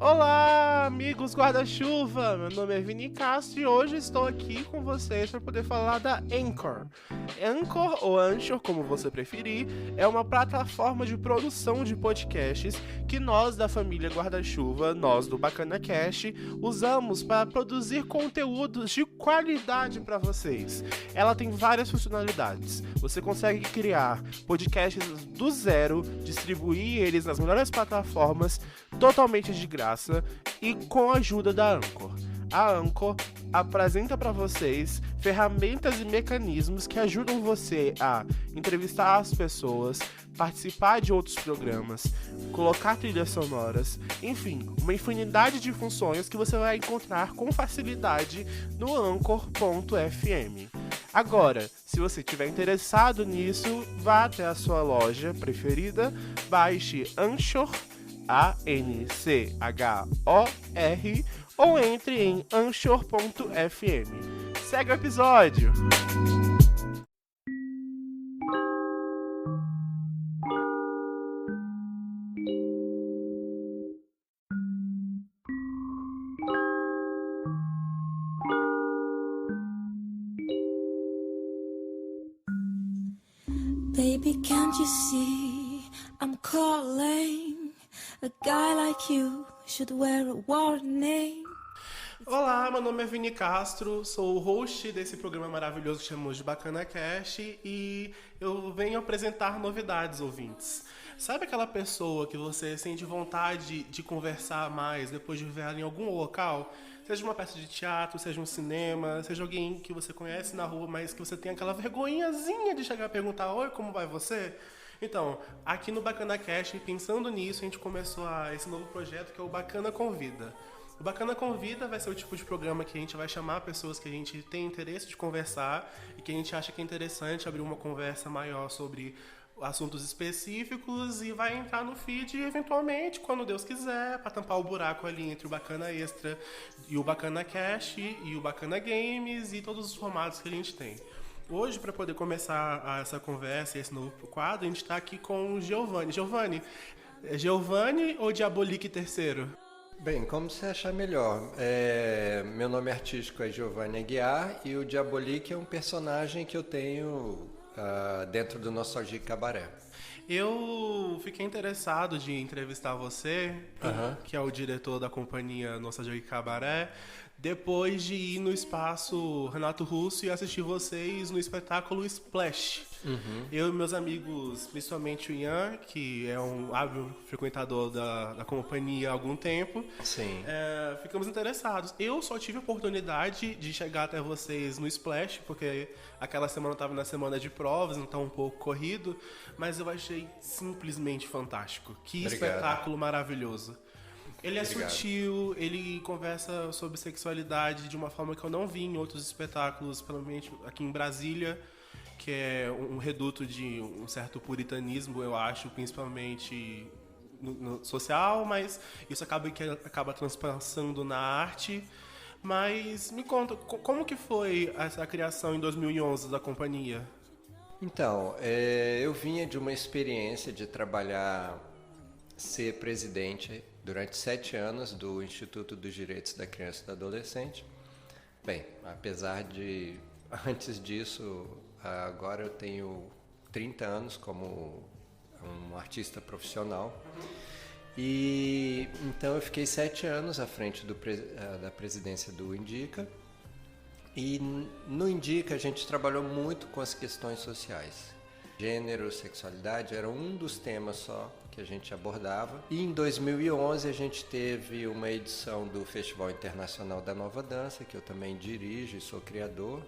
Olá, amigos guarda-chuva! Meu nome é Vini Castro e hoje estou aqui com vocês para poder falar da Anchor. Anchor, ou Anchor, como você preferir, é uma plataforma de produção de podcasts que nós da família Guarda-Chuva, nós do Bacana Cast, usamos para produzir conteúdos de qualidade para vocês. Ela tem várias funcionalidades. Você consegue criar podcasts do zero, distribuir eles nas melhores plataformas, totalmente de graça e com a ajuda da Anchor. A Anchor apresenta para vocês ferramentas e mecanismos que ajudam você a entrevistar as pessoas, participar de outros programas, colocar trilhas sonoras, enfim, uma infinidade de funções que você vai encontrar com facilidade no Anchor.fm. Agora, se você estiver interessado nisso, vá até a sua loja preferida, baixe Anchor, ANCHOR, ou entre em anchor.fm. Segue o episódio! Baby, can't you see I'm calling? A guy like you should wear a warning. Olá, meu nome é Vini Castro, sou o host desse programa maravilhoso que chamamos de Bacana Cast e eu venho apresentar novidades, ouvintes. Sabe aquela pessoa que você sente vontade de conversar mais depois de ver ela em algum local? Seja uma peça de teatro, seja um cinema, seja alguém que você conhece na rua, mas que você tem aquela vergonhazinha de chegar a perguntar: oi, como vai você? Então, aqui no Bacana Cast, pensando nisso, a gente começou esse novo projeto que é o Bacana Convida. O Bacana Convida vai ser o tipo de programa que a gente vai chamar pessoas que a gente tem interesse de conversar e que a gente acha que é interessante abrir uma conversa maior sobre assuntos específicos e vai entrar no feed eventualmente, quando Deus quiser, para tampar o buraco ali entre o Bacana Extra e o Bacana Cast e o Bacana Games e todos os formatos que a gente tem. Hoje, para poder começar essa conversa e esse novo quadro, a gente está aqui com o Giovanni. Giovanni, é Giovanni ou Diabolique III? Bem, como você achar melhor. Meu nome artístico é Giovanni Aguiar e o Diabolique é um personagem que eu tenho dentro do Nostalgic Cabaré. Eu fiquei interessado de entrevistar você, que é o diretor da companhia Nostalgic Cabaré, depois de ir no espaço Renato Russo e assistir vocês no espetáculo Splash. Eu e meus amigos, principalmente o Ian, que é um hábil frequentador da companhia há algum tempo, Sim. Ficamos interessados. Eu só tive a oportunidade de chegar até vocês no Splash, porque aquela semana eu estava na semana de provas, então um pouco corrido, mas eu achei simplesmente fantástico. Que Obrigado. espetáculo maravilhoso. Ele é Obrigado. sutil, ele conversa sobre sexualidade de uma forma que eu não vi em outros espetáculos, pelo menos aqui em Brasília, que é um reduto de um certo puritanismo, eu acho, principalmente no social, mas isso acaba transpassando na arte. Mas me conta, como que foi essa criação em 2011 da companhia? Então, eu vinha de uma experiência de ser presidente durante 7 anos do Instituto dos Direitos da Criança e do Adolescente. Bem, apesar de, antes disso, agora eu tenho 30 anos como um artista profissional. E então eu fiquei 7 anos à frente da presidência do Indica. E no Indica a gente trabalhou muito com as questões sociais. Gênero, sexualidade era um dos temas só que a gente abordava. E em 2011 a gente teve uma edição do Festival Internacional da Nova Dança, que eu também dirijo e sou criador.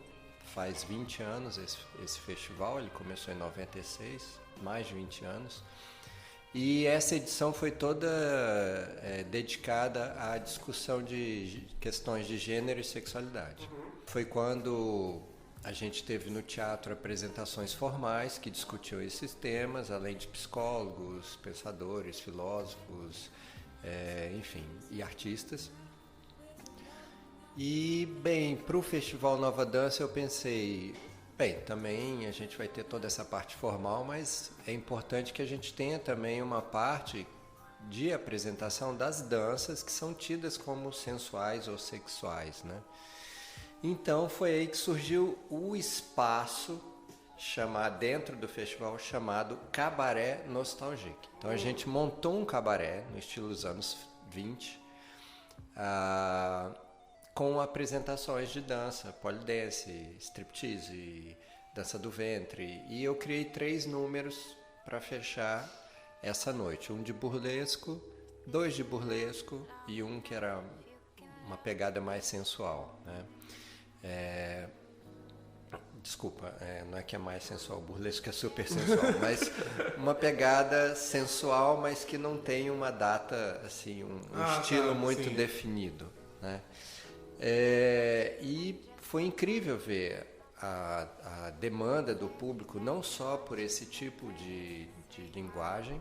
Faz 20 anos esse festival, ele começou em 96, mais de 20 anos. E essa edição foi toda dedicada à discussão de questões de gênero e sexualidade. Foi quando a gente teve no teatro apresentações formais que discutiam esses temas, além de psicólogos, pensadores, filósofos, enfim, e artistas. E, bem, para o Festival Nova Dança eu pensei, bem, também a gente vai ter toda essa parte formal, mas é importante que a gente tenha também uma parte de apresentação das danças que são tidas como sensuais ou sexuais, né? Então foi aí que surgiu o espaço dentro do festival chamado Cabaré Nostalgique. Então a gente montou um cabaré no estilo dos anos 20, com apresentações de dança, polidense, striptease, dança do ventre. E eu criei 3 números para fechar essa noite. Um de burlesco, 2 de burlesco e um que era uma pegada mais sensual, né? Desculpa, não é que é mais sensual, burlesco é super sensual, mas uma pegada sensual, mas que não tem uma data, assim, um estilo muito definido, né? E foi incrível ver a demanda do público, não só por esse tipo de linguagem,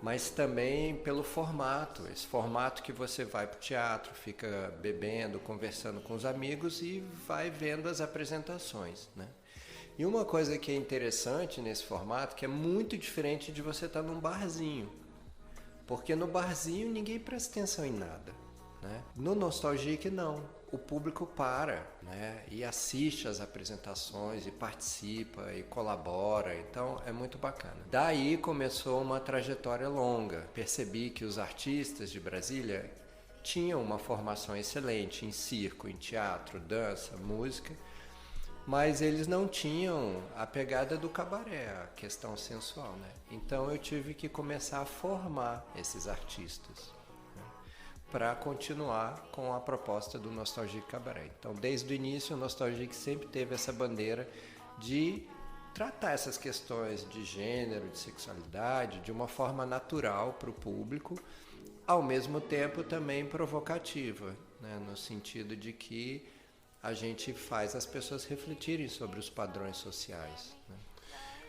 mas também pelo formato. Esse formato que você vai para o teatro, fica bebendo, conversando com os amigos e vai vendo as apresentações, né? E uma coisa que é interessante nesse formato, que é muito diferente de você estar num barzinho. Porque no barzinho ninguém presta atenção em nada, né? No Nostalgique não. O público para, né, e assiste às apresentações e participa e colabora, então é muito bacana. Daí começou uma trajetória longa. Percebi que os artistas de Brasília tinham uma formação excelente em circo, em teatro, dança, música, mas eles não tinham a pegada do cabaré, a questão sensual, né? Então eu tive que começar a formar esses artistas para continuar com a proposta do Nostalgique Cabaré. Então, desde o início, o Nostalgique sempre teve essa bandeira de tratar essas questões de gênero, de sexualidade, de uma forma natural para o público, ao mesmo tempo também provocativa, né? No sentido de que a gente faz as pessoas refletirem sobre os padrões sociais, né?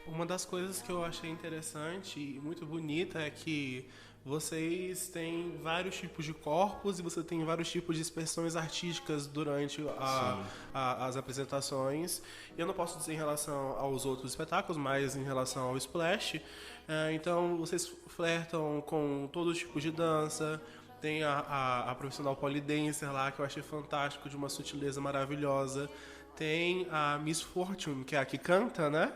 Uma das coisas que eu achei interessante e muito bonita é que vocês têm vários tipos de corpos e você tem vários tipos de expressões artísticas durante as apresentações. Eu não posso dizer em relação aos outros espetáculos, mas em relação ao Splash. Então, vocês flertam com todo tipo de dança. Tem a profissional polidancer lá, que eu achei fantástico, de uma sutileza maravilhosa. Tem a Miss Fortune, que é a que canta, né?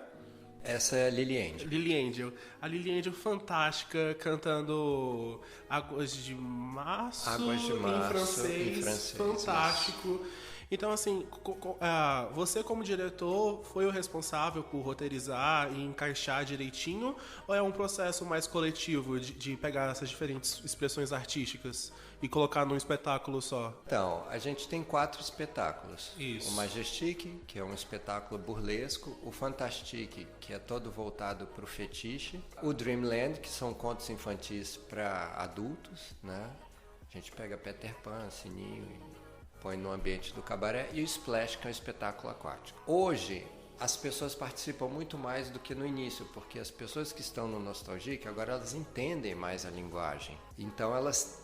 Essa é a Lily Angel. Lily Angel. A Lily Angel fantástica, cantando Águas de Março, em francês. Fantástico. Isso. Então, assim, você como diretor foi o responsável por roteirizar e encaixar direitinho? Ou é um processo mais coletivo de pegar essas diferentes expressões artísticas e colocar num espetáculo só? Então, a gente tem 4 espetáculos. Isso. O Majestic, que é um espetáculo burlesco. O Fantastique, que é todo voltado para o fetiche. O Dreamland, que são contos infantis para adultos, né? A gente pega Peter Pan, Sininho e põe no ambiente do cabaré, e o Splash, que é um espetáculo aquático. Hoje, as pessoas participam muito mais do que no início, porque as pessoas que estão no Nostalgique, agora elas entendem mais a linguagem. Então, elas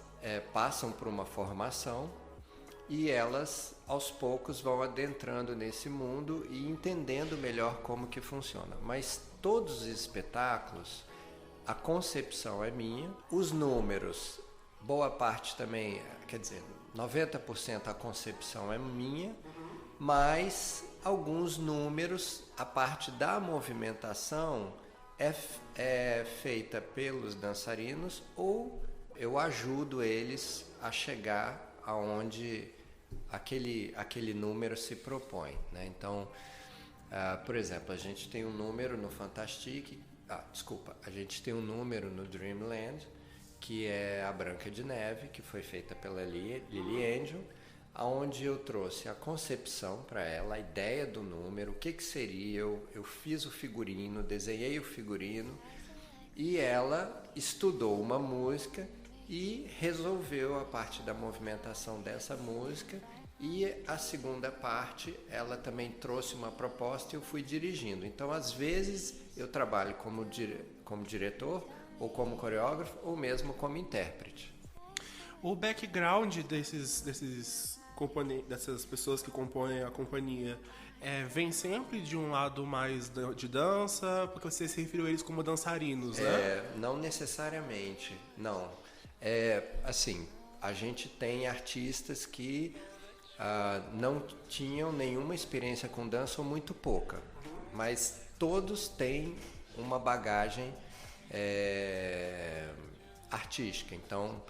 passam por uma formação e elas, aos poucos, vão adentrando nesse mundo e entendendo melhor como que funciona. Mas todos os espetáculos, a concepção é minha, os números, boa parte também, quer dizer, 90% a concepção é minha, mas alguns números, a parte da movimentação é feita pelos dançarinos ou eu ajudo eles a chegar aonde aquele número se propõe, né? Então, por exemplo, a gente tem um número no Fantastique, a gente tem um número no Dreamland, que é a Branca de Neve, que foi feita pela Lily Angel, onde eu trouxe a concepção para ela, a ideia do número, o que seria, eu fiz o figurino, desenhei o figurino, e ela estudou uma música e resolveu a parte da movimentação dessa música, e a segunda parte, ela também trouxe uma proposta e eu fui dirigindo. Então, às vezes, eu trabalho como diretor, ou como coreógrafo, ou mesmo como intérprete. O background dessas pessoas que compõem a companhia vem sempre de um lado mais de dança, porque você se referiu a eles como dançarinos, né? Não necessariamente, não. Assim, a gente tem artistas que não tinham nenhuma experiência com dança ou muito pouca, mas todos têm uma bagagem artística. Então,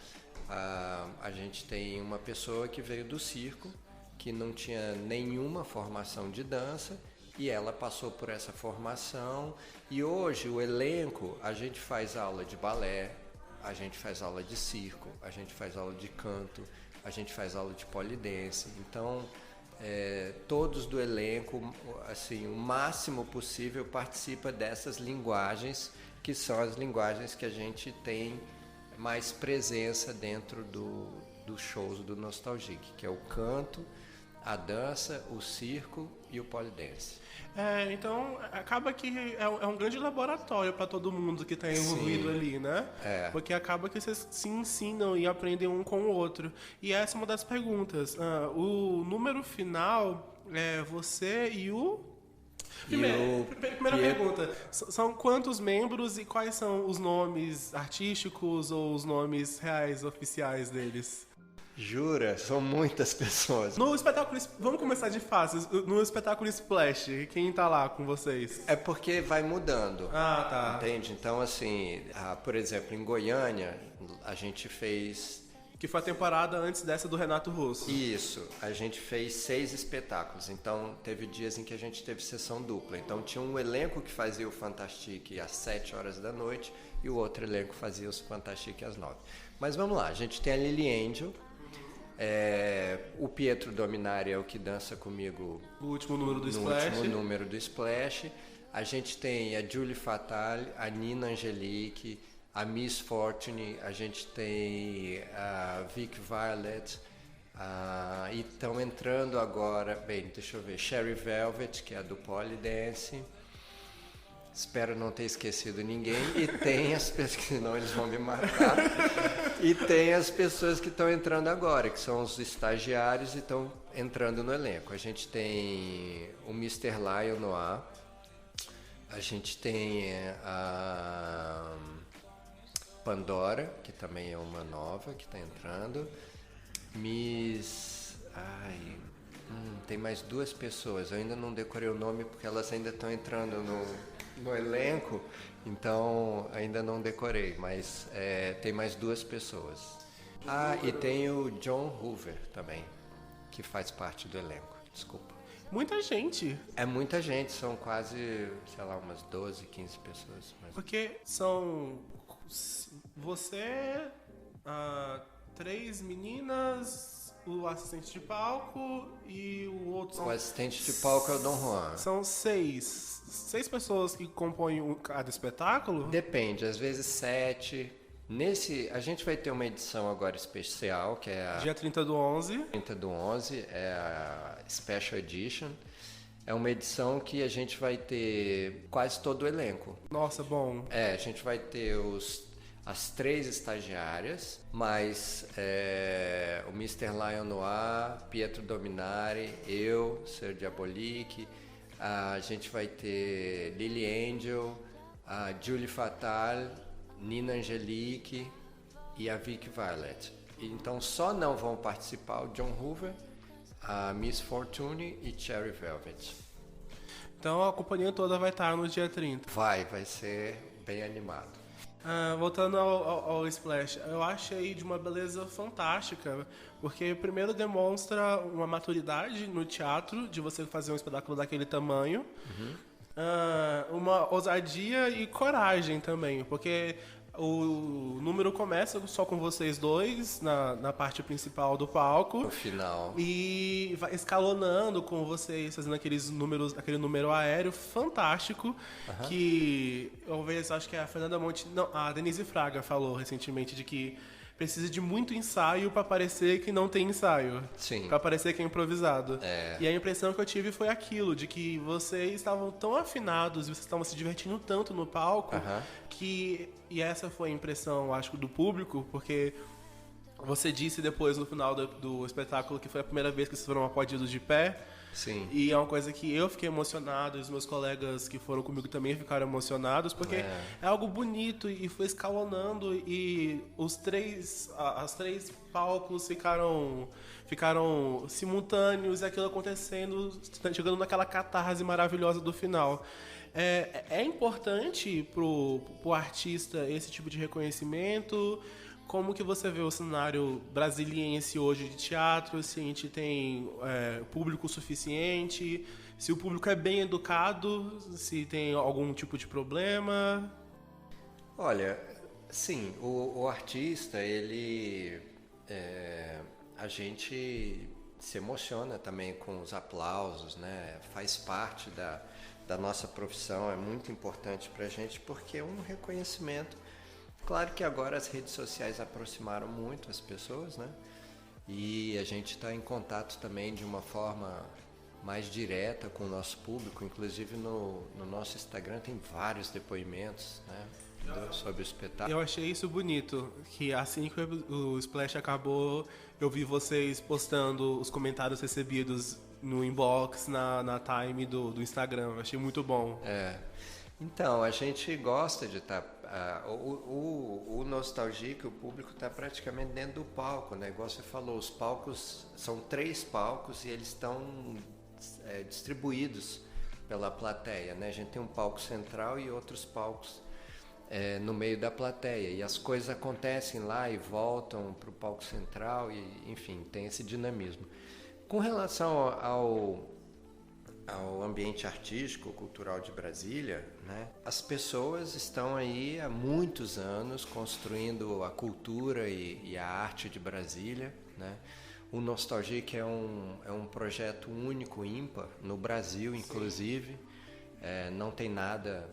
a gente tem uma pessoa que veio do circo, que não tinha nenhuma formação de dança, e ela passou por essa formação, e hoje o elenco, a gente faz aula de balé, a gente faz aula de circo, a gente faz aula de canto, a gente faz aula de polidense. Então, todos do elenco, assim, o máximo possível participa dessas linguagens, que são as linguagens que a gente tem mais presença dentro dos shows do Nostalgic, que é o canto, a dança, o circo e o polidense. Então acaba que é um grande laboratório para todo mundo que está envolvido ali, né? Porque acaba que vocês se ensinam e aprendem um com o outro. E essa é uma das perguntas. O número final é você e o... Primeira pergunta, são quantos membros e quais são os nomes artísticos ou os nomes reais oficiais deles? Jura? São muitas pessoas. No espetáculo, vamos começar de fácil. No espetáculo Splash, quem tá lá com vocês? É porque vai mudando. Tá. Entende? Então, assim, por exemplo, em Goiânia, a gente fez... Que foi a temporada antes dessa do Renato Russo. Isso, a gente fez 6 espetáculos, então teve dias em que a gente teve sessão dupla. Então tinha um elenco que fazia o Fantastique às 7 horas da noite e o outro elenco fazia o Fantastique às 9. Mas vamos lá, a gente tem a Lily Angel, o Pietro Dominari é o que dança comigo no último número do Splash. A gente tem a Julie Fatal, a Nina Angelique, a Miss Fortune, a gente tem a Vic Violet, e estão entrando agora, deixa eu ver, Sherry Velvet, que é a do Polydance, espero não ter esquecido ninguém, e tem as pessoas, senão eles vão me matar, e tem as pessoas que estão entrando agora, que são os estagiários e estão entrando no elenco. A gente tem o Mr. Lion Noir, a gente tem a Pandora, que também é uma nova que está entrando. Tem mais 2 pessoas. Eu ainda não decorei o nome porque elas ainda estão entrando no elenco, então ainda não decorei, mas tem mais 2 pessoas. E tem o John Hoover também, que faz parte do elenco. Desculpa. Muita gente. É muita gente, são quase, sei lá, umas 12, 15 pessoas. Porque são... Você, 3 meninas, o assistente de palco e o outro... O assistente de palco é o Dom Juan. São 6 pessoas que compõem cada espetáculo? Depende, às vezes 7. A gente vai ter uma edição agora especial, que é a... Dia 30/11. 30/11, é a Special Edition. É uma edição que a gente vai ter quase todo o elenco. Nossa, bom. A gente vai ter as 3 estagiárias, mais o Mr. Lion Noir, Pietro Dominari, eu, Sir Diabolique, a gente vai ter Lily Angel, a Julie Fatal, Nina Angelique e a Vic Violet. Então só não vão participar o John Hoover, a Miss Fortune e Cherry Velvet. Então a companhia toda vai estar no dia 30. Vai ser bem animado. Voltando ao Splash, eu achei de uma beleza fantástica, porque primeiro demonstra uma maturidade no teatro, de você fazer um espetáculo daquele tamanho, uma ousadia e coragem também, porque o número começa só com vocês 2 na parte principal do palco. No final. E vai escalonando com vocês, fazendo aquele número aéreo fantástico, que acho que a Fernanda Monte... Não, a Denise Fraga falou recentemente de que precisa de muito ensaio para parecer que não tem ensaio. Sim. Para parecer que é improvisado. E a impressão que eu tive foi aquilo, de que vocês estavam tão afinados e vocês estavam se divertindo tanto no palco, e essa foi a impressão, acho, do público, porque você disse depois, no final do espetáculo, que foi a primeira vez que vocês foram aplaudidos de pé. Sim. E é uma coisa que eu fiquei emocionado, e os meus colegas que foram comigo também ficaram emocionados, porque é algo bonito e foi escalonando e as três palcos ficaram simultâneos e aquilo acontecendo, chegando naquela catarse maravilhosa do final. É importante pro artista esse tipo de reconhecimento? Como que você vê o cenário brasiliense hoje de teatro? Se a gente tem público suficiente? Se o público é bem educado? Se tem algum tipo de problema? Olha, sim, o artista, ele... a gente se emociona também com os aplausos, né? Faz parte da nossa profissão, é muito importante pra gente porque é um reconhecimento. Claro que agora as redes sociais aproximaram muito as pessoas, né? E a gente está em contato também de uma forma mais direta com o nosso público. Inclusive no nosso Instagram tem vários depoimentos, né, sobre o espetáculo. Eu achei isso bonito, que assim que o Splash acabou, eu vi vocês postando os comentários recebidos no inbox, na time do Instagram. Eu achei muito bom. Então, a gente gosta de estar... o Nostalgic, o público está praticamente dentro do palco, né? Igual você falou, os palcos são 3 palcos e eles estão distribuídos pela plateia, né? A gente tem um palco central e outros palcos no meio da plateia. E as coisas acontecem lá e voltam para o palco central e, enfim, tem esse dinamismo. Com relação ao ambiente artístico, cultural de Brasília, né? As pessoas estão aí há muitos anos construindo a cultura e a arte de Brasília, né? O Nostalgic é um projeto único, ímpar, no Brasil, inclusive. Não tem nada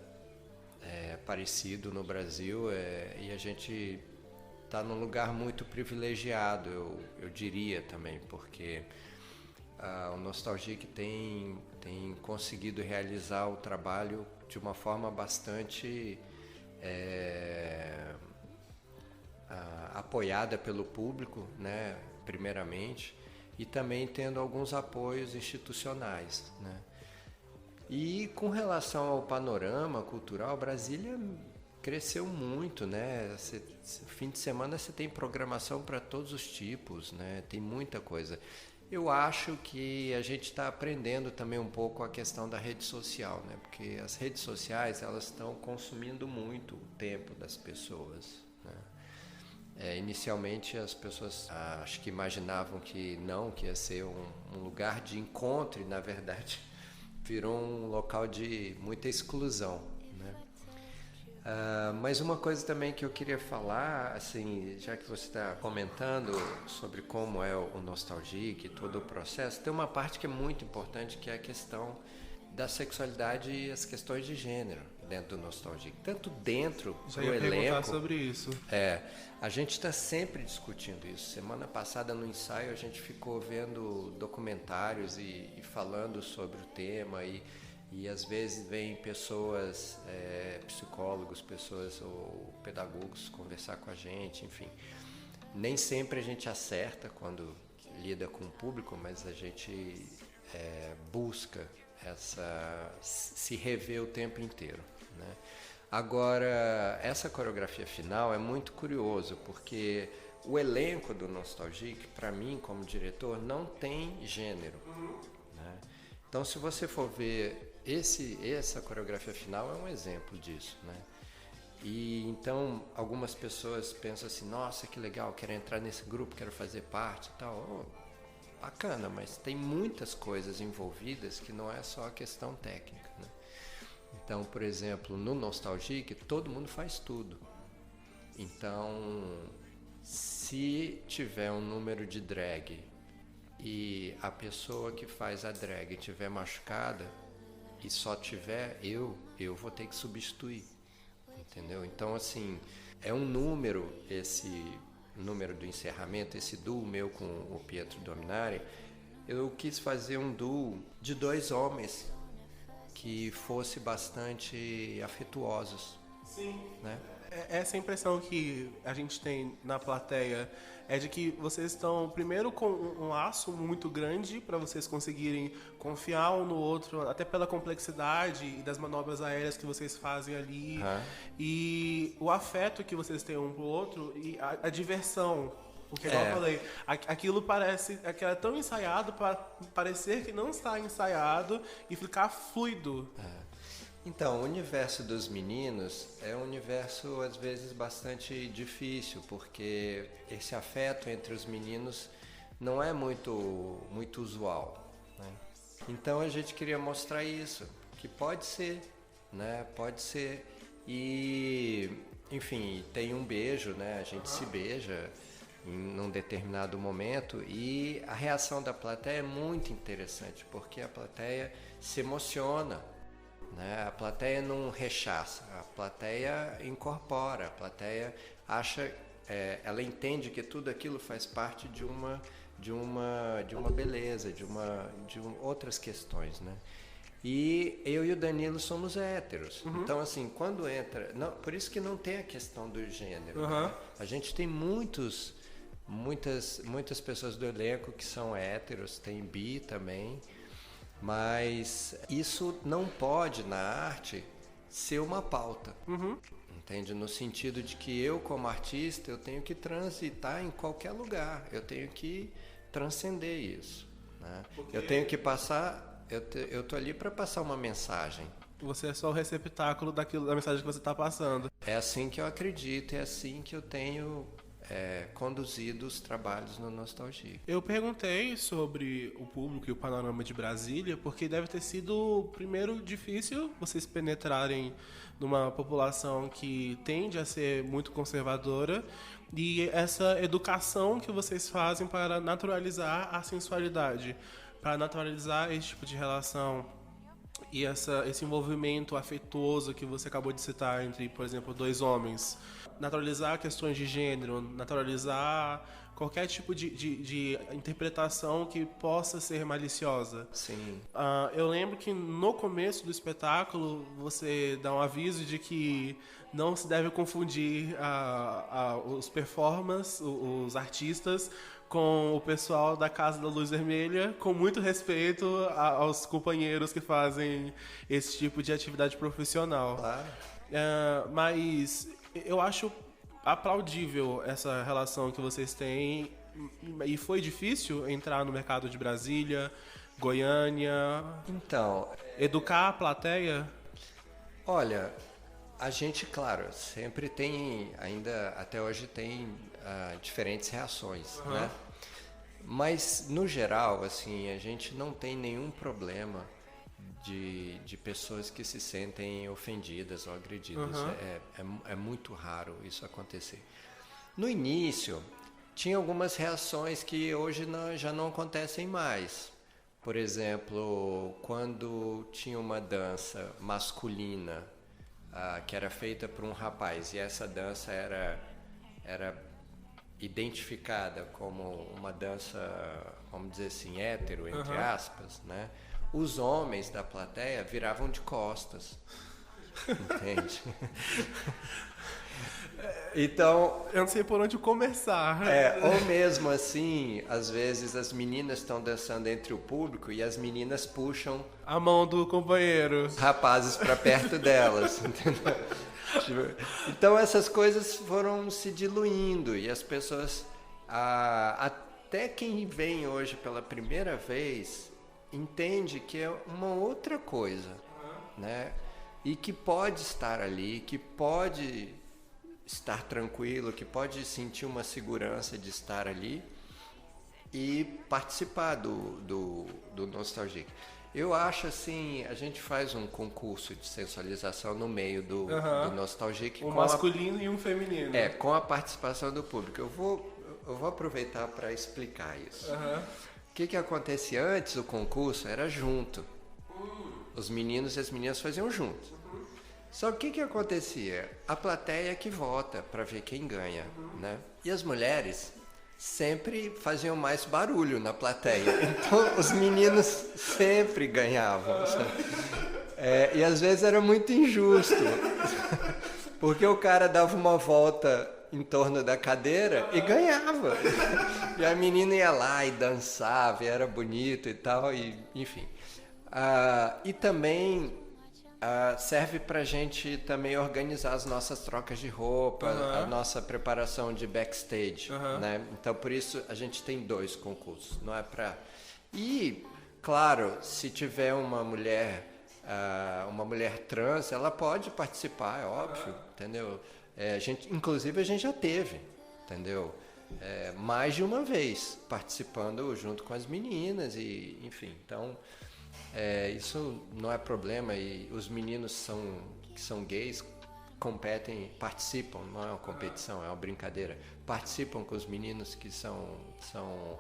parecido no Brasil e a gente está num lugar muito privilegiado, eu diria também, porque o Nostalgic tem conseguido realizar o trabalho de uma forma bastante apoiada pelo público, né, primeiramente, e também tendo alguns apoios institucionais, né. E com relação ao panorama cultural, Brasília cresceu muito, né? Fim de semana você tem programação para todos os tipos, né? Tem muita coisa. Eu acho que a gente está aprendendo também um pouco a questão da rede social, né? Porque as redes sociais, elas estão consumindo muito o tempo das pessoas, né? Inicialmente as pessoas acho que imaginavam que ia ser um lugar de encontro e, na verdade, virou um local de muita exclusão, né? Mas uma coisa também que eu queria falar, assim, já que você está comentando sobre como é o Nostalgic e todo o processo, tem uma parte que é muito importante, que é a questão da sexualidade e as questões de gênero dentro do Nostalgic. Tanto dentro do elenco... perguntar sobre isso. A gente está sempre discutindo isso. Semana passada no ensaio a gente ficou vendo documentários e falando sobre o tema e às vezes vêm pessoas, psicólogos, pessoas ou pedagogos conversar com a gente, enfim. Nem sempre a gente acerta quando lida com o público, mas a gente busca se rever o tempo inteiro, né? Agora, essa coreografia final é muito curioso, porque o elenco do Nostalgic, para mim, como diretor, não tem gênero, né? Então, se você for ver, essa coreografia final é um exemplo disso, né? E então, algumas pessoas pensam assim, nossa, que legal, quero entrar nesse grupo, quero fazer parte e tal. Bacana, mas tem muitas coisas envolvidas que não é só a questão técnica, né? Então, por exemplo, no Nostalgic, todo mundo faz tudo. Então, se tiver um número de drag e a pessoa que faz a drag estiver machucada e só tiver eu vou ter que substituir, entendeu? Então, assim, é um número, esse número do encerramento, esse duo meu com o Pietro Dominari, eu quis fazer um duo de 2 homens que fosse bastante afetuosos. Sim. Né? Essa impressão que a gente tem na plateia é de que vocês estão, primeiro, com um laço muito grande para vocês conseguirem confiar um no outro, até pela complexidade e das manobras aéreas que vocês fazem ali, e o afeto que vocês têm um pro outro e a diversão. Porque, igual eu falei, aquilo parece que é tão ensaiado para parecer que não está ensaiado e ficar fluido. Então, o universo dos meninos é um universo, às vezes, bastante difícil, porque esse afeto entre os meninos não é muito usual, né? Então, a gente queria mostrar isso, que pode ser, né? Pode ser. E, enfim, tem um beijo, né? A gente se beija num determinado momento e a reação da plateia é muito interessante, porque a plateia se emociona. Né? A plateia não rechaça, a plateia incorpora, a plateia acha, ela entende que tudo aquilo faz parte de uma beleza, de outras questões, né? E eu e o Danilo somos héteros, então assim, quando entra, não, por isso que não tem a questão do gênero, né? A gente tem muitas pessoas do elenco que são héteros, tem bi também. Mas isso não pode, na arte, ser uma pauta. Entende? No sentido de que eu, como artista, eu tenho que transitar em qualquer lugar. Eu tenho que transcender isso, né? Eu tenho que passar... Eu tô ali para passar uma mensagem. Você é só o receptáculo da mensagem que você está passando. É assim que eu acredito, é assim que eu tenho... conduzido os trabalhos no Nostalgia. Eu perguntei sobre o público e o panorama de Brasília, porque deve ter sido, primeiro, difícil vocês penetrarem numa população que tende a ser muito conservadora, e essa educação que vocês fazem para naturalizar a sensualidade, para naturalizar esse tipo de relação e esse envolvimento afetuoso que você acabou de citar entre, por exemplo, dois homens. Naturalizar questões de gênero, naturalizar qualquer tipo de interpretação que possa ser maliciosa. Sim. Eu lembro que no começo do espetáculo você dá um aviso de que não se deve confundir os performers, os artistas, com o pessoal da Casa da Luz Vermelha, com muito respeito aos companheiros que fazem esse tipo de atividade profissional. Claro. Mas eu acho aplaudível essa relação que vocês têm. E foi difícil entrar no mercado de Brasília, Goiânia? Então... Educar a plateia? Olha, a gente, claro, sempre tem, ainda até hoje tem diferentes reações, né? Mas, no geral, assim, a gente não tem nenhum problema de pessoas que se sentem ofendidas ou agredidas. É muito raro isso acontecer. No início, tinha algumas reações que hoje já não acontecem mais. Por exemplo, quando tinha uma dança masculina que era feita por um rapaz e essa dança era identificada como uma dança, vamos dizer assim, hétero, entre aspas, né? Os homens da plateia viravam de costas, entende? Então... Eu não sei por onde começar. Ou mesmo assim, às vezes as meninas estão dançando entre o público e as meninas puxam a mão do companheiro, os rapazes para perto delas, entendeu? Então essas coisas foram se diluindo e as pessoas, até quem vem hoje pela primeira vez, entende que é uma outra coisa, né? E que pode estar ali, que pode estar tranquilo, que pode sentir uma segurança de estar ali e participar do Nostalgic. Eu acho assim, a gente faz um concurso de sensualização no meio do Nostalgic. Um masculino e um feminino. Com a participação do público. Eu vou aproveitar para explicar isso. O que acontecia antes do concurso era junto. Os meninos e as meninas faziam junto. Só que o que acontecia? A plateia que vota para ver quem ganha, né? E as mulheres sempre faziam mais barulho na plateia. Então, os meninos sempre ganhavam. E às vezes era muito injusto. Porque o cara dava uma volta em torno da cadeira e ganhava. E a menina ia lá e dançava, e era bonito e tal, e enfim. E também serve pra gente também organizar as nossas trocas de roupa, a nossa preparação de backstage, né? Então, por isso, a gente tem 2 concursos, não é pra... E, claro, se tiver uma mulher trans, ela pode participar, é óbvio, entendeu? Inclusive, a gente já teve, entendeu? Mais de uma vez, participando junto com as meninas, e enfim, então... isso não é problema, e os meninos que são gays competem, participam, não é uma competição, é uma brincadeira, participam com os meninos que são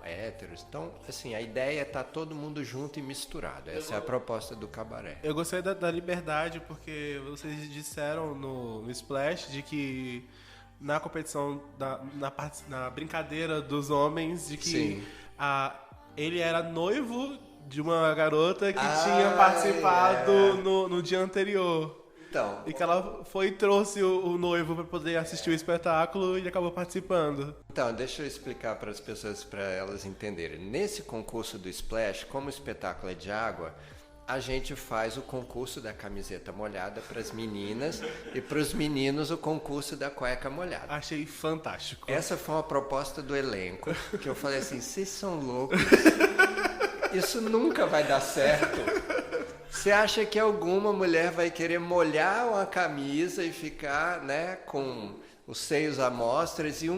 héteros. Então, assim, a ideia é estar todo mundo junto e misturado. Essa é a proposta do cabaré. Eu gostei da liberdade, porque vocês disseram no Splash de que na competição, na brincadeira dos homens, de que ele era noivo de uma garota que tinha participado no dia anterior. Então, e que ela foi e trouxe o noivo para poder assistir o espetáculo e acabou participando. Então, deixa eu explicar para as pessoas, para elas entenderem. Nesse concurso do Splash, como o espetáculo é de água, a gente faz o concurso da camiseta molhada para as meninas e para os meninos o concurso da cueca molhada. Achei fantástico. Essa foi uma proposta do elenco, que eu falei assim, vocês são loucos, isso nunca vai dar certo. Você acha que alguma mulher vai querer molhar uma camisa e ficar, né, com os seios à mostra e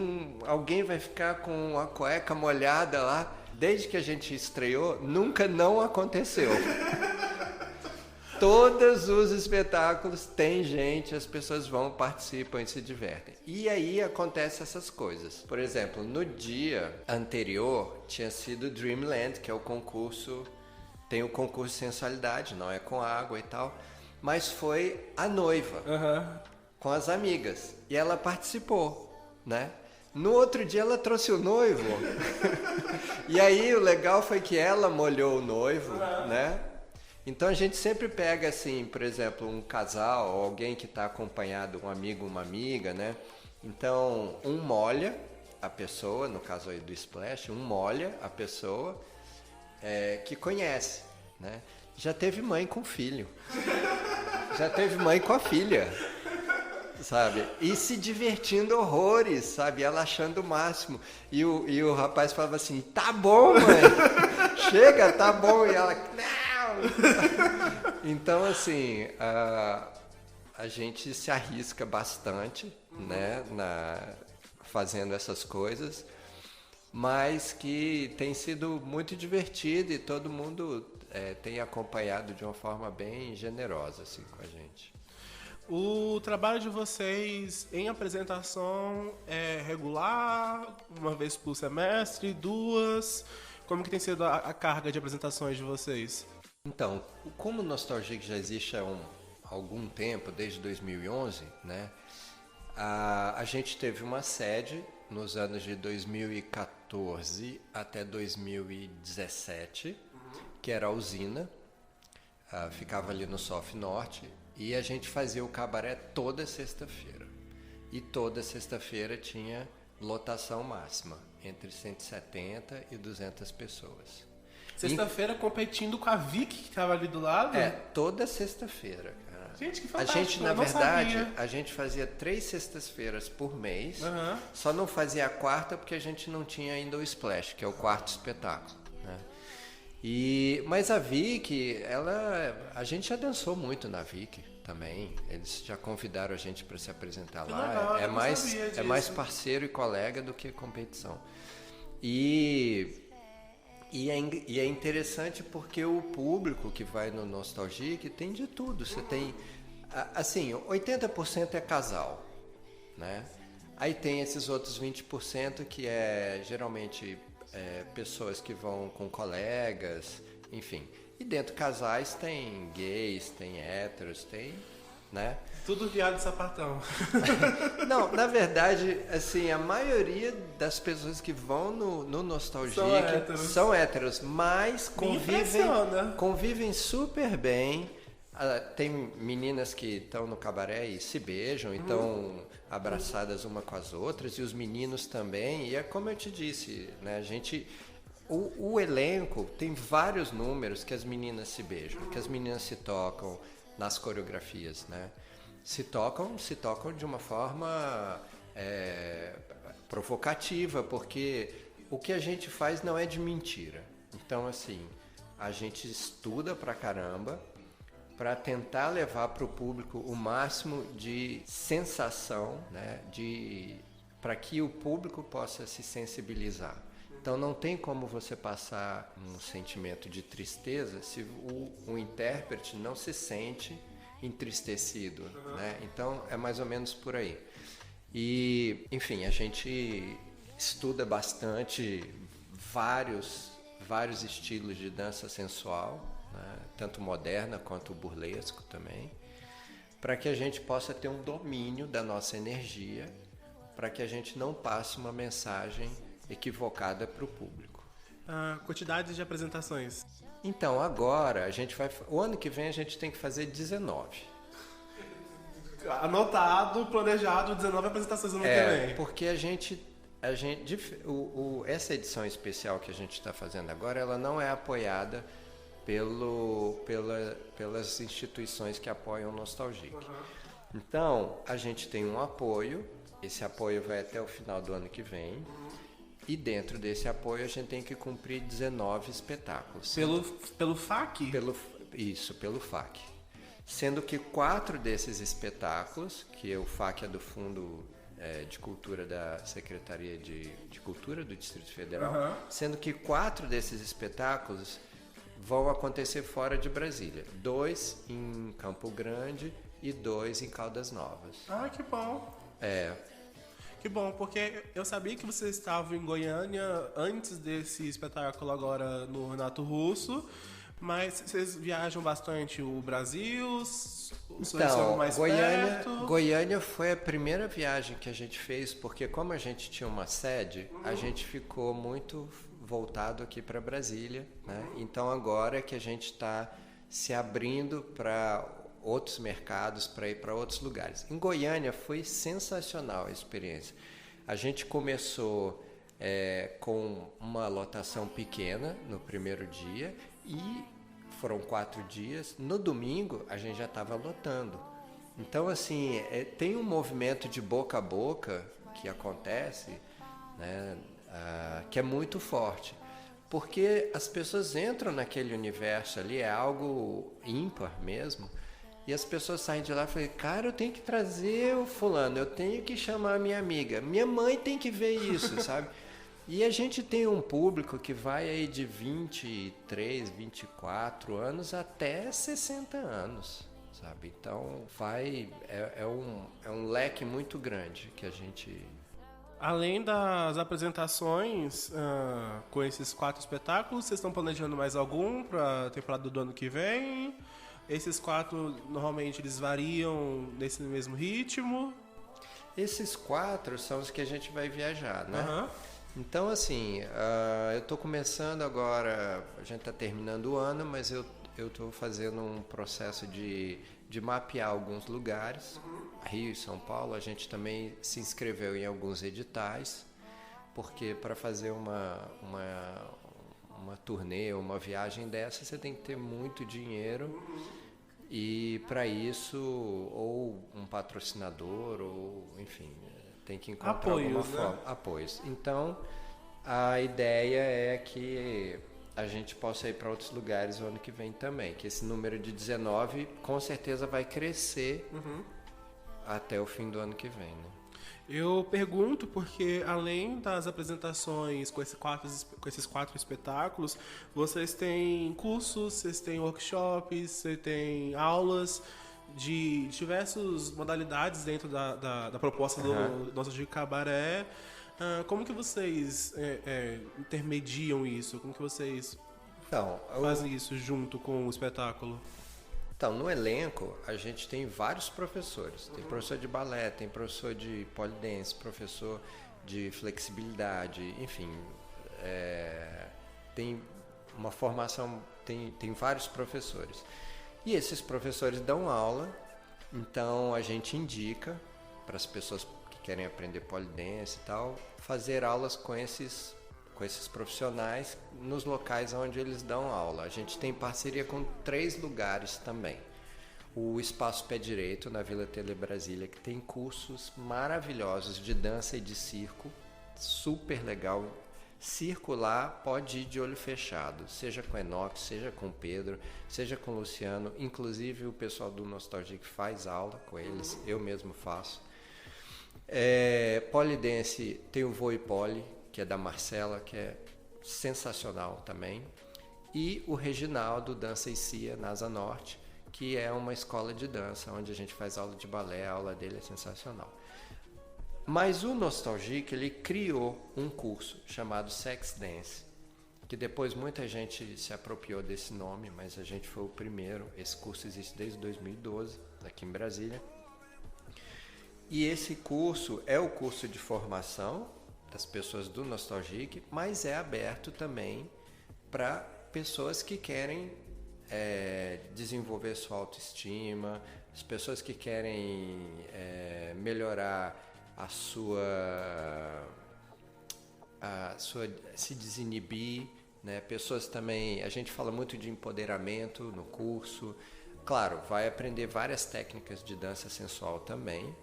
alguém vai ficar com a cueca molhada lá? Desde que a gente estreou, nunca não aconteceu. Todos os espetáculos tem gente, as pessoas vão, participam e se divertem. E aí acontecem essas coisas. Por exemplo, no dia anterior tinha sido Dreamland, que é o concurso... Tem o concurso de sensualidade, não é com água e tal. Mas foi a noiva, com as amigas. E ela participou, né? No outro dia ela trouxe o noivo. E aí o legal foi que ela molhou o noivo, né? Então a gente sempre pega assim, por exemplo, um casal, ou alguém que está acompanhado, um amigo, uma amiga, né? Então um molha a pessoa, no caso aí do Splash, molha a pessoa... que conhece, né? Já teve mãe com filho, já teve mãe com a filha, sabe? E se divertindo horrores, sabe? Ela achando o máximo. E o rapaz falava assim, tá bom, mãe, chega, tá bom. E ela, não! Então, assim, a gente se arrisca bastante, né? Fazendo essas coisas. Mas que tem sido muito divertido e todo mundo tem acompanhado de uma forma bem generosa assim, com a gente. O trabalho de vocês em apresentação é regular? Uma vez por semestre? 2? Como que tem sido a carga de apresentações de vocês? Então, como o Nostalgic já existe há algum tempo, desde 2011, né? A gente teve uma sede nos anos de 2014 até 2017, que era a usina, ficava ali no Sof Norte, e a gente fazia o cabaré toda sexta-feira. E toda sexta-feira tinha lotação máxima, entre 170 e 200 pessoas. Sexta-feira competindo com a Vicky, que estava ali do lado? Toda sexta-feira. Gente, que fantástico. A gente, na verdade, a gente fazia 3 sextas-feiras por mês, só não fazia a quarta porque a gente não tinha ainda o Splash, que é o quarto espetáculo, né? Mas a Vicky, a gente já dançou muito na Vicky também, eles já convidaram a gente para se apresentar lá, legal, é mais parceiro e colega do que competição. E é interessante porque o público que vai no Nostalgic tem de tudo. Você tem, assim, 80% é casal, né? Aí tem esses outros 20% que geralmente pessoas que vão com colegas, enfim. E dentro casais tem gays, tem héteros, tem, né? Tudo viado de sapatão. Não, na verdade, a maioria das pessoas que vão no Nostalgic são héteros, mas convivem super bem. Tem meninas que estão no cabaré e se beijam, estão abraçadas uma com as outras, e os meninos também. E é como eu te disse, né? O elenco tem vários números que as meninas se beijam, que as meninas se tocam nas coreografias, né? Se tocam de uma forma provocativa, porque o que a gente faz não é de mentira. Então, assim, a gente estuda pra caramba para tentar levar para o público o máximo de sensação, né? Para que o público possa se sensibilizar. Então não tem como você passar um sentimento de tristeza se o intérprete não se sente entristecido, né? Então é mais ou menos por aí. E, enfim, a gente estuda bastante vários estilos de dança sensual, né? Tanto moderna quanto burlesco também, para que a gente possa ter um domínio da nossa energia, para que a gente não passe uma mensagem equivocada para o público. Quantidade de apresentações. Então, agora, o ano que vem a gente tem que fazer 19. Anotado, planejado, 19 apresentações no ano que vem. Porque essa edição especial que a gente está fazendo agora, ela não é apoiada pelas instituições que apoiam o Nostalgic. Então, a gente tem um apoio, esse apoio vai até o final do ano que vem, e dentro desse apoio a gente tem que cumprir 19 espetáculos. Pelo FAC? Pelo FAC. Sendo que 4 desses espetáculos, que o FAC é do Fundo de Cultura da Secretaria de Cultura do Distrito Federal, sendo que 4 desses espetáculos vão acontecer fora de Brasília. 2 em Campo Grande e 2 em Caldas Novas. Que bom. Que bom, porque eu sabia que vocês estavam em Goiânia antes desse espetáculo agora no Renato Russo, mas vocês viajam bastante o Brasil, então, mais perto? Goiânia foi a primeira viagem que a gente fez, porque como a gente tinha uma sede, a gente ficou muito voltado aqui para Brasília, né? Então agora é que a gente está se abrindo para outros mercados, para ir para outros lugares. Em Goiânia foi sensacional a experiência. A gente começou com uma lotação pequena no primeiro dia e foram 4 dias. No domingo a gente já estava lotando. Então assim, tem um movimento de boca a boca que acontece, né? Que é muito forte, porque as pessoas entram naquele universo ali, é algo ímpar mesmo, e as pessoas saem de lá e falam, cara, eu tenho que trazer o fulano, eu tenho que chamar a minha amiga, minha mãe tem que ver isso, sabe? E a gente tem um público que vai aí de 23, 24 anos até 60 anos, sabe? Então é um leque muito grande que a gente... Além das apresentações com esses 4 espetáculos, vocês estão planejando mais algum para a temporada do ano que vem? Esses 4, normalmente, eles variam nesse mesmo ritmo? Esses 4 são os que a gente vai viajar, né? Então, assim, eu estou começando agora, a gente está terminando o ano, mas eu estou fazendo um processo de mapear alguns lugares. Rio e São Paulo, a gente também se inscreveu em alguns editais, porque para fazer uma turnê, uma viagem dessa, você tem que ter muito dinheiro, e para isso, ou um patrocinador, ou enfim, tem que encontrar alguma forma. Apoios. Então, a ideia é que a gente possa ir para outros lugares o ano que vem também, que esse número de 19 com certeza vai crescer até o fim do ano que vem, né? Eu pergunto porque, além das apresentações com esses 4 espetáculos, vocês têm cursos, vocês têm workshops, vocês têm aulas de diversas modalidades dentro da proposta do nosso de cabaré. Como que vocês intermediam isso? Como que vocês fazem isso junto com o espetáculo? Então, no elenco, a gente tem vários professores. Tem professor de balé, tem professor de pole dance, professor de flexibilidade, enfim. Tem uma formação, tem vários professores. E esses professores dão aula, então a gente indica para as pessoas que querem aprender pole dance e tal, fazer aulas com esses profissionais nos locais onde eles dão aula. A gente tem parceria com 3 lugares também. O Espaço Pé Direito, na Vila Tele Brasília, que tem cursos maravilhosos de dança e de circo, super legal. Circo lá pode ir de olho fechado, seja com Enoque, seja com Pedro, seja com Luciano, inclusive o pessoal do Nostalgic faz aula com eles, eu mesmo faço. Pole dance tem o Voe Pole, que é da Marcela, que é sensacional também, e o Reginaldo Dança e Cia, na Asa Norte, que é uma escola de dança, onde a gente faz aula de balé, a aula dele é sensacional. Mas o Nostalgic, ele criou um curso chamado Sex Dance, que depois muita gente se apropriou desse nome, mas a gente foi o primeiro. Esse curso existe desde 2012, aqui em Brasília. E esse curso é o curso de formação das pessoas do Nostalgic, mas é aberto também para pessoas que querem desenvolver sua autoestima, as pessoas que querem melhorar a sua se desinibir, né? Pessoas também, a gente fala muito de empoderamento no curso. Claro, vai aprender várias técnicas de dança sensual também.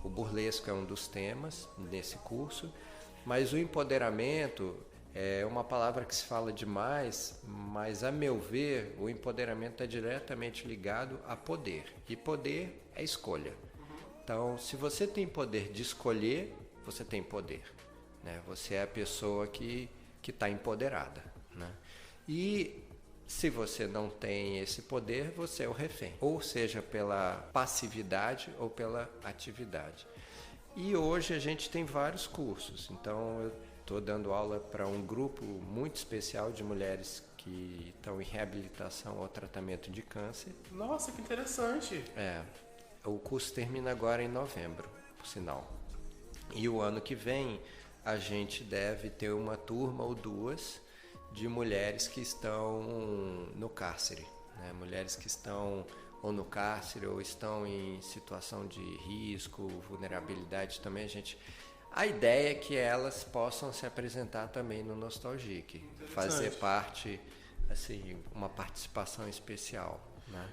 O burlesco é um dos temas nesse curso, mas o empoderamento é uma palavra que se fala demais, mas a meu ver, o empoderamento está diretamente ligado a poder, e poder é escolha. Então, se você tem poder de escolher, você tem poder, né? Você é a pessoa que está empoderada, né? E se você não tem esse poder, você é o refém, ou seja, pela passividade ou pela atividade. E hoje a gente tem vários cursos, então eu estou dando aula para um grupo muito especial de mulheres que estão em reabilitação ou tratamento de câncer. Nossa, que interessante! O curso termina agora em novembro, por sinal. E o ano que vem a gente deve ter uma turma ou 2 de mulheres que estão no cárcere, né? Mulheres que estão ou no cárcere ou estão em situação de risco, vulnerabilidade também. A ideia é que elas possam se apresentar também no Nostalgic, fazer parte, assim, uma participação especial, né?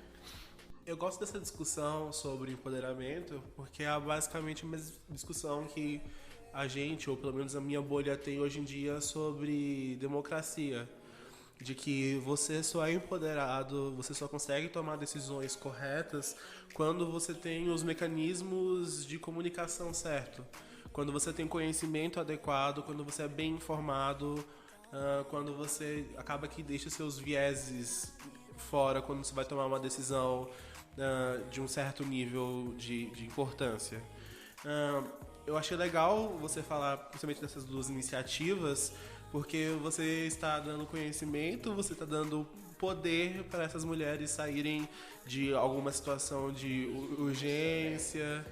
Eu gosto dessa discussão sobre empoderamento porque é basicamente uma discussão que a gente, ou pelo menos a minha bolha, tem hoje em dia sobre democracia. De que você só é empoderado, você só consegue tomar decisões corretas quando você tem os mecanismos de comunicação certo. Quando você tem conhecimento adequado, quando você é bem informado, quando você acaba que deixa seus vieses fora quando você vai tomar uma decisão de um certo nível de importância. Eu achei legal você falar principalmente dessas 2 iniciativas, porque você está dando conhecimento, você está dando poder para essas mulheres saírem de alguma situação de urgência,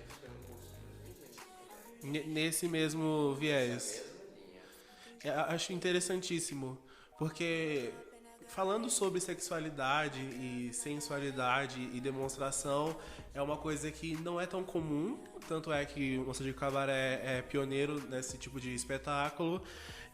nesse mesmo viés. Acho interessantíssimo, porque falando sobre sexualidade e sensualidade e demonstração é uma coisa que não é tão comum, tanto é que o Nostalgic Cabaré é pioneiro nesse tipo de espetáculo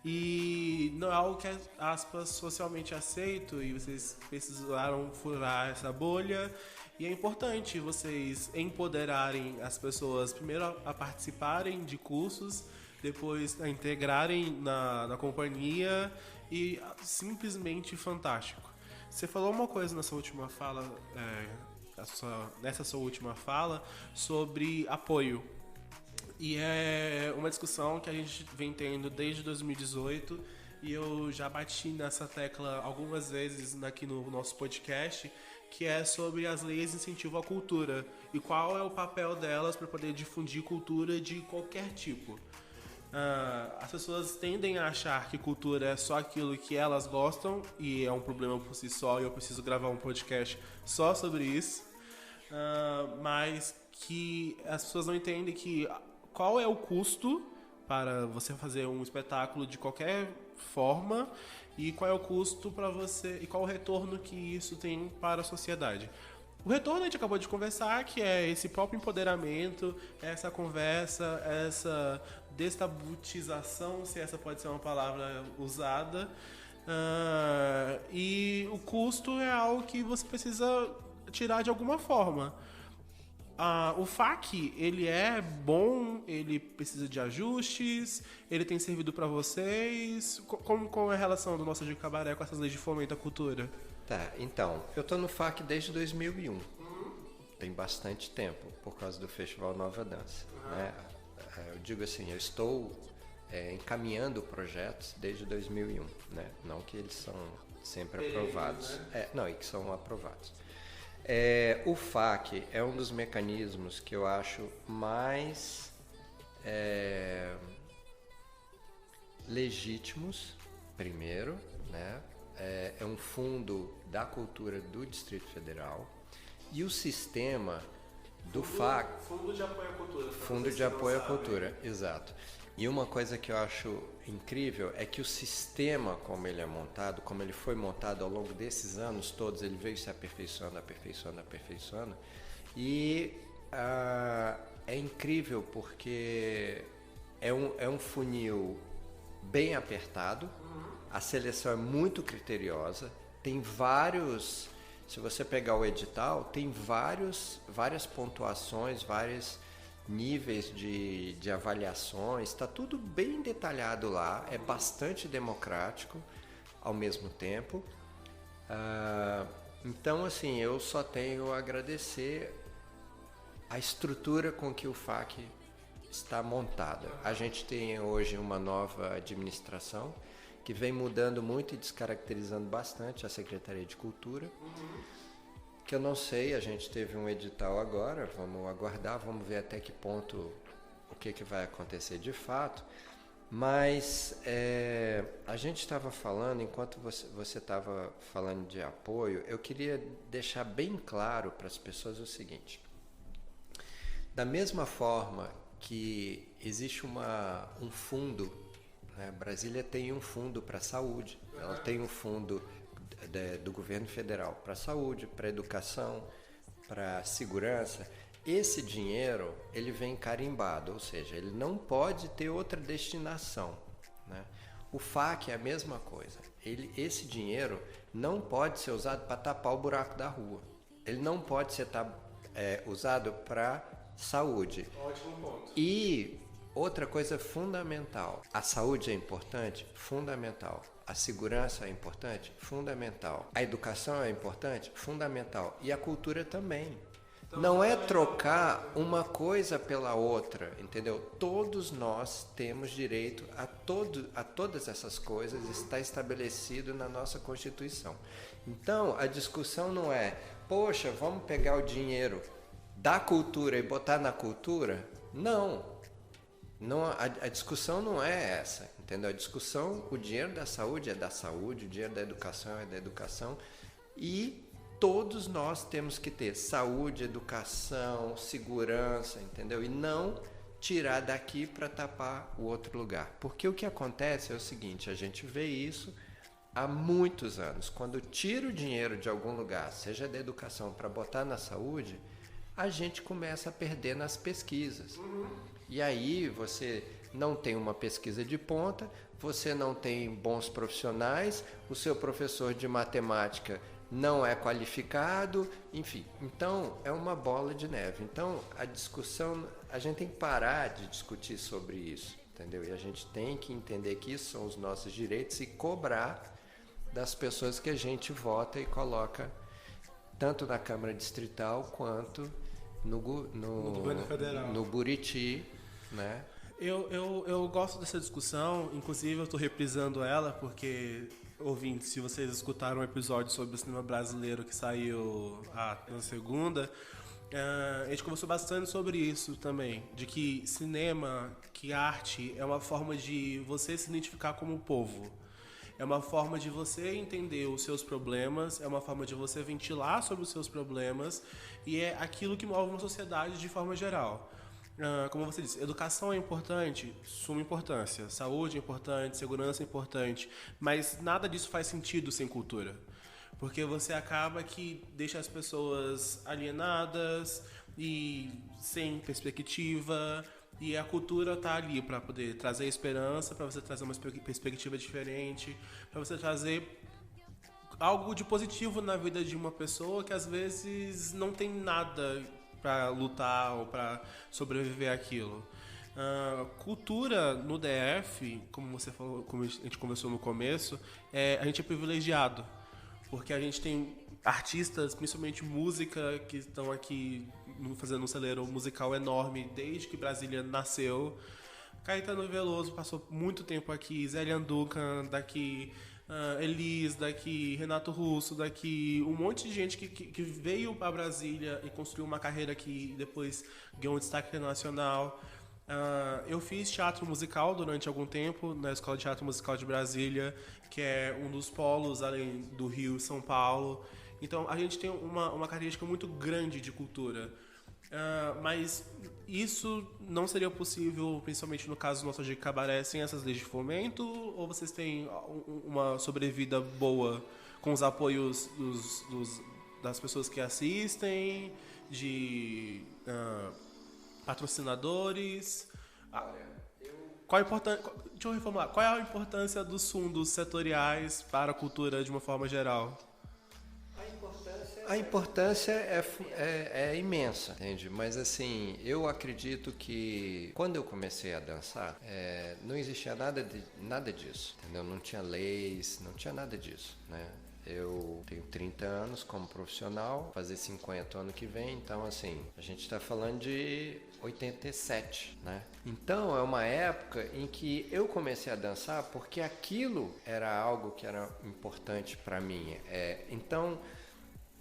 e não é algo que é, aspas, socialmente aceito, e vocês precisaram furar essa bolha. E é importante vocês empoderarem as pessoas, primeiro a participarem de cursos, depois a integrarem na companhia, e simplesmente fantástico. Você falou uma coisa nessa última fala, nessa sua última fala, sobre apoio. E é uma discussão que a gente vem tendo desde 2018, e eu já bati nessa tecla algumas vezes aqui no nosso podcast, que é sobre as leis de incentivo à cultura e qual é o papel delas para poder difundir cultura de qualquer tipo. As pessoas tendem a achar que cultura é só aquilo que elas gostam, e é um problema por si só, e eu preciso gravar um podcast só sobre isso, mas que as pessoas não entendem que qual é o custo para você fazer um espetáculo de qualquer forma, e qual é o custo para você, e qual o retorno que isso tem para a sociedade. o retorno a gente acabou de conversar, que é esse próprio empoderamento, essa conversa, essa destabutização, se essa pode ser uma palavra usada. E o custo é algo que você precisa tirar de alguma forma. O FAQ, ele é bom, ele precisa de ajustes, ele tem servido para vocês. Como é a relação do Nossa de Cabaré com essas leis de fomento à cultura? Tá, então, eu tô no FAQ desde 2001. Tem bastante tempo, por causa do Festival Nova Dança. Né? Eu digo assim, eu estou encaminhando projetos desde 2001, né? Não que eles são sempre aprovados. Né? Não, e que são aprovados. O FAQ é um dos mecanismos que eu acho mais legítimos, primeiro, né? É um fundo da cultura do Distrito Federal e o sistema do FAQ... Fundo de Apoio à Cultura. Fundo de Apoio à Cultura, exato. E uma coisa que eu acho incrível é que o sistema como ele é montado, como ele foi montado ao longo desses anos todos, ele veio se aperfeiçoando, e é incrível porque é um funil bem apertado, a seleção é muito criteriosa, tem vários, se você pegar o edital, tem várias pontuações, vários níveis de avaliações, está tudo bem detalhado lá, é bastante democrático ao mesmo tempo. Então, assim, eu só tenho a agradecer a estrutura com que o FAQ está montada. A gente tem hoje uma nova administração que vem mudando muito e descaracterizando bastante a Secretaria de Cultura. Que eu não sei, a gente teve um edital agora, vamos aguardar, vamos ver até que ponto, o que vai acontecer de fato, mas a gente estava falando, enquanto você estava falando de apoio, eu queria deixar bem claro para as pessoas o seguinte: da mesma forma que existe um fundo, né? Brasília tem um fundo para a saúde, ela tem um fundo do governo federal para saúde, para educação, para segurança. Esse dinheiro ele vem carimbado, ou seja, ele não pode ter outra destinação, né? O FAQ é a mesma coisa. Esse dinheiro não pode ser usado para tapar o buraco da rua. Ele não pode ser usado para saúde. Ótimo ponto. E outra coisa fundamental: a saúde é importante? Fundamental. A segurança é importante? Fundamental. A educação é importante? Fundamental. E a cultura também. Então, não é trocar uma coisa pela outra, entendeu? Todos nós temos direito a todas essas coisas, está estabelecido na nossa Constituição. Então, a discussão não é, poxa, vamos pegar o dinheiro da cultura e botar na cultura? Não. A discussão não é essa, entendeu? A discussão, o dinheiro da saúde é da saúde, o dinheiro da educação é da educação, e todos nós temos que ter saúde, educação, segurança, entendeu? E não tirar daqui para tapar o outro lugar. Porque o que acontece é o seguinte, a gente vê isso há muitos anos. Quando tira o dinheiro de algum lugar, seja da educação, para botar na saúde, a gente começa a perder nas pesquisas. E aí você não tem uma pesquisa de ponta, você não tem bons profissionais, o seu professor de matemática não é qualificado, enfim. Então, é uma bola de neve. Então, a discussão, a gente tem que parar de discutir sobre isso, entendeu? E a gente tem que entender que isso são os nossos direitos e cobrar das pessoas que a gente vota e coloca tanto na Câmara Distrital quanto no governo federal, no Buriti, né? Eu gosto dessa discussão, inclusive eu estou reprisando ela porque, ouvintes, se vocês escutaram um episódio sobre o cinema brasileiro que saiu na segunda, a gente conversou bastante sobre isso também, de que cinema, que arte é uma forma de você se identificar como povo. É uma forma de você entender os seus problemas, é uma forma de você ventilar sobre os seus problemas e é aquilo que move uma sociedade de forma geral. Como você disse, educação é importante, suma importância, saúde é importante, segurança é importante, mas nada disso faz sentido sem cultura. Porque você acaba que deixa as pessoas alienadas e sem perspectiva. E a cultura tá ali para poder trazer esperança, para você trazer uma perspectiva diferente, para você trazer algo de positivo na vida de uma pessoa que às vezes não tem nada para lutar ou para sobreviver àquilo. Cultura no DF, como você falou, como a gente conversou no começo, a gente é privilegiado, porque a gente tem artistas, principalmente música, que estão aqui fazendo um celeiro musical enorme desde que Brasília nasceu. Caetano Veloso passou muito tempo aqui, Zé Duncan daqui, Elis daqui, Renato Russo daqui, um monte de gente que veio para Brasília e construiu uma carreira aqui e depois ganhou um destaque internacional. Eu fiz teatro musical durante algum tempo na Escola de Teatro Musical de Brasília, que é um dos polos além do Rio e São Paulo. Então a gente tem uma característica muito grande de cultura. Mas isso não seria possível, principalmente no caso do Nostalgia Cabaré, sem essas leis de fomento? Ou vocês têm uma sobrevida boa com os apoios das pessoas que assistem, de patrocinadores? Deixa eu reformular. Qual é a importância dos fundos setoriais para a cultura de uma forma geral? A importância é imensa, entende? Mas assim, eu acredito que quando eu comecei a dançar, não existia nada disso, entendeu? Não tinha leis, não tinha nada disso, né? Eu tenho 30 anos como profissional, fazer 50 ano que vem, então assim, a gente está falando de 87, né? Então é uma época em que eu comecei a dançar porque aquilo era algo que era importante para mim. Então,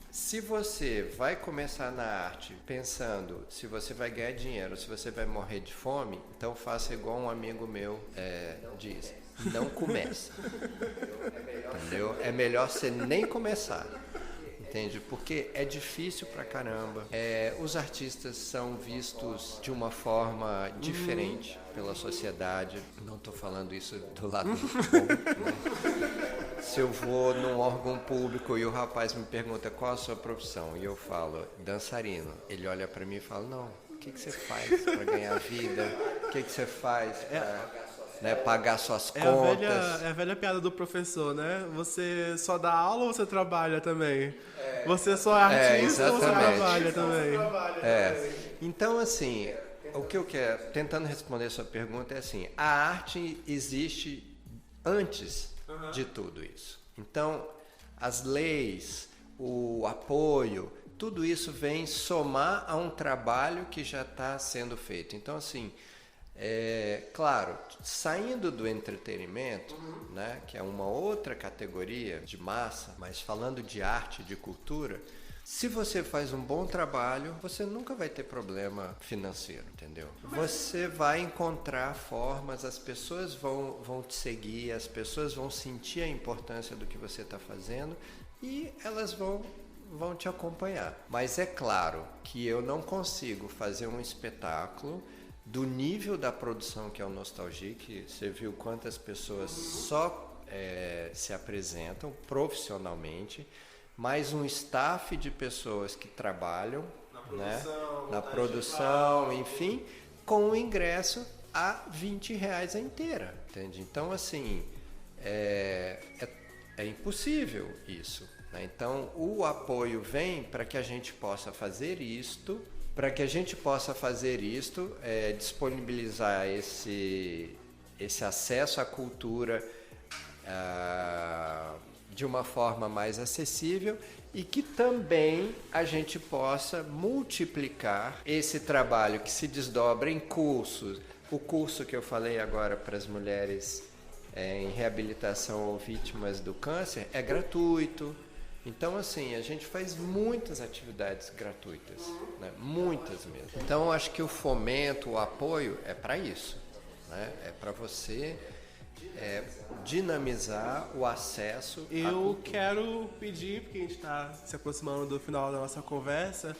se você vai começar na arte pensando se você vai ganhar dinheiro, se você vai morrer de fome, então faça igual um amigo meu diz, não comece. Entendeu? É melhor você nem começar. Entende? Porque é difícil pra caramba. Os artistas são vistos de uma forma diferente pela sociedade. Não tô falando isso do lado bom, né? Se eu vou num órgão público e o rapaz me pergunta qual a sua profissão e eu falo dançarino, ele olha pra mim e fala, não, o que você faz pra ganhar vida? O que você faz pra pagar suas contas? É a velha piada do professor, né? Você só dá aula ou você trabalha também? Você só é artista ou você trabalha também? Então, assim, o que eu quero, tentando responder a sua pergunta, é assim, a arte existe antes de tudo isso. Então, as leis, o apoio, tudo isso vem somar a um trabalho que já está sendo feito. Então, assim, claro, saindo do entretenimento, né, que é uma outra categoria de massa, mas falando de arte, de cultura, se você faz um bom trabalho, você nunca vai ter problema financeiro, entendeu? Você vai encontrar formas, as pessoas vão te seguir, as pessoas vão sentir a importância do que você está fazendo e elas vão te acompanhar. Mas é claro que eu não consigo fazer um espetáculo do nível da produção que é o Nostalgic. Você viu quantas pessoas só se apresentam profissionalmente, mais um staff de pessoas que trabalham na produção, enfim, com o ingresso a R$20 a inteira, entende? Então, assim, é impossível isso, né? Então, o apoio vem para que a gente possa fazer isto, disponibilizar esse acesso à cultura de uma forma mais acessível e que também a gente possa multiplicar esse trabalho que se desdobra em cursos. O curso que eu falei agora para as mulheres em reabilitação ou vítimas do câncer é gratuito. Então, assim, a gente faz muitas atividades gratuitas, né? Muitas mesmo. Então, eu acho que o fomento, o apoio é para isso, né? É para você dinamizar o acesso. Eu quero pedir, porque a gente está se aproximando do final da nossa conversa,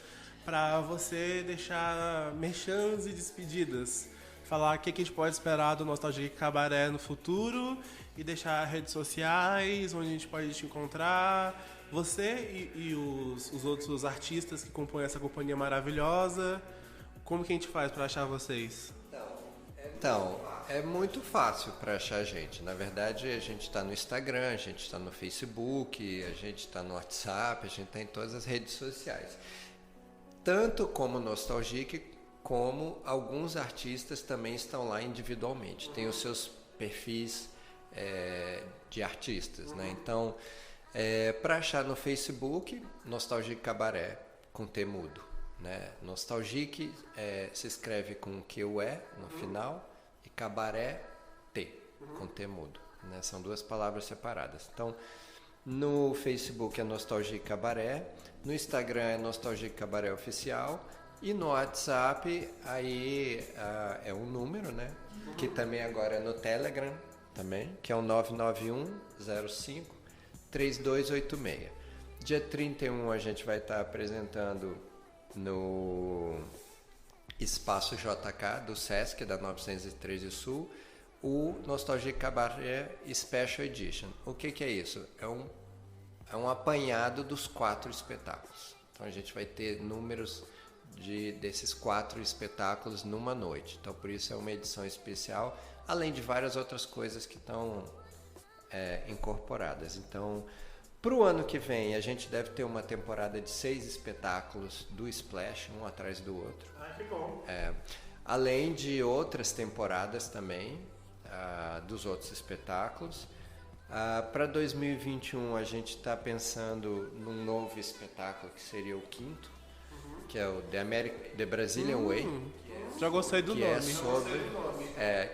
para você deixar merchans e despedidas. Falar o que a gente pode esperar do Nostalgic Cabaré no futuro e deixar redes sociais, onde a gente pode te encontrar Você e os outros artistas que compõem essa companhia maravilhosa, como que a gente faz para achar vocês? Então, é muito fácil para achar a gente. Na verdade, a gente está no Instagram, a gente está no Facebook, a gente está no WhatsApp, a gente está em todas as redes sociais. Tanto como Nostalgic, como alguns artistas também estão lá individualmente. Tem os seus perfis de artistas, né? Então, para achar no Facebook, Nostalgic Cabaré, com T mudo, né? Nostalgic se escreve com QE no final e Cabaré T, com T mudo, né? São duas palavras separadas. Então, no Facebook é Nostalgic Cabaré, no Instagram é Nostalgic Cabaré Oficial e no WhatsApp aí é um número, né? Que também agora é no Telegram também, que é o 991053286. Dia 31 a gente vai estar apresentando no Espaço JK do Sesc, da 913 Sul, o Nostalgic Cabaré Special Edition. O que é isso? É um apanhado dos 4 espetáculos. Então a gente vai ter números desses 4 espetáculos numa noite. Então por isso é uma edição especial, além de várias outras coisas que estão incorporadas. Então, para o ano que vem, a gente deve ter uma temporada de 6 espetáculos do Splash, um atrás do outro. Que bom. Além de outras temporadas também, dos outros espetáculos. Para 2021, a gente está pensando num novo espetáculo, que seria o 5º, que é o The Brazilian Way. Já gostei do nome.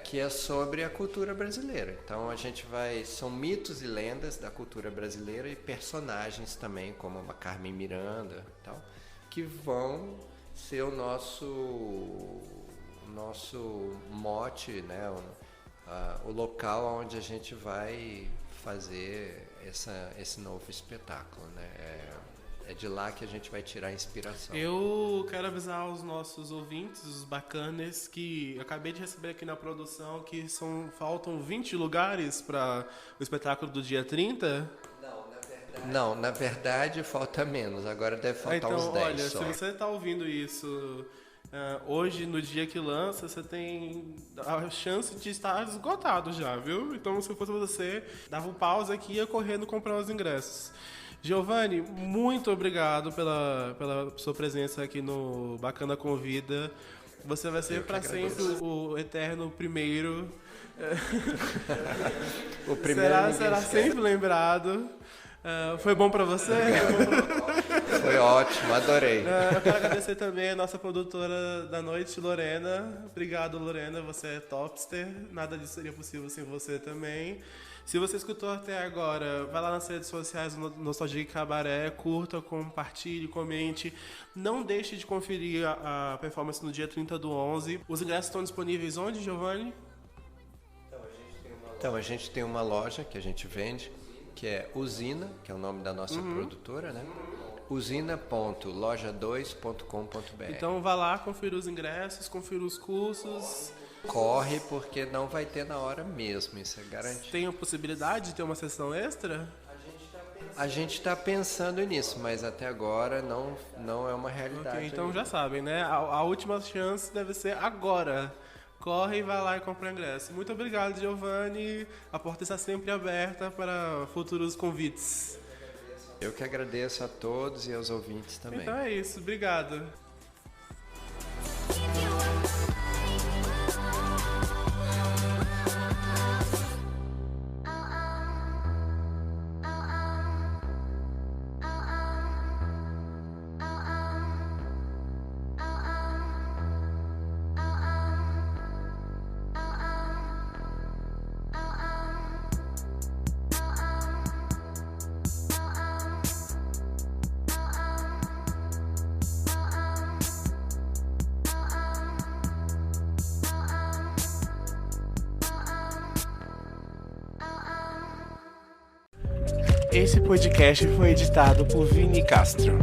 Que é sobre a cultura brasileira. Então a gente são mitos e lendas da cultura brasileira e personagens também, como a Carmen Miranda e tal, que vão ser o nosso mote, né? O local onde a gente vai fazer esse novo espetáculo, né? É de lá que a gente vai tirar a inspiração. Eu quero avisar os nossos ouvintes, os bacanas, que eu acabei de receber aqui na produção que faltam 20 lugares para o espetáculo do dia 30. Não, na verdade falta menos. Agora deve faltar uns 10 olha, só. Se você está ouvindo isso hoje, no dia que lança, você tem a chance de estar esgotado já, viu? Então, se fosse você, dava um pause aqui e ia correndo comprar os ingressos. Giovanni, muito obrigado pela sua presença aqui no Bacana Convida. Você vai ser para sempre o eterno primeiro. O primeiro será sempre lembrado. Foi bom para você? Foi ótimo, adorei. Eu quero agradecer também a nossa produtora da noite, Lorena. Obrigado, Lorena, você é topster. Nada disso seria possível sem você também. Se você escutou até agora, vai lá nas redes sociais do Nostalgic Cabaré, curta, compartilhe, comente. Não deixe de conferir a performance no dia 30/11. Os ingressos estão disponíveis onde, Giovanni? Então, a gente tem uma loja que a gente vende, que é Usina, que é o nome da nossa produtora, né? usina.loja2.com.br. Então vá lá, confira os ingressos, confira os cursos. Corre, porque não vai ter na hora mesmo, isso é garantido. Tem a possibilidade de ter uma sessão extra? A gente está pensando nisso, mas até agora não é uma realidade. Okay, então ainda. já sabem, né? A última chance deve ser agora. Corre e vai lá e compra o ingresso. Muito obrigado, Giovanni. A porta está sempre aberta para futuros convites. Eu que agradeço a todos e aos ouvintes também. Então é isso, obrigado. Esse podcast foi editado por Vini Castro.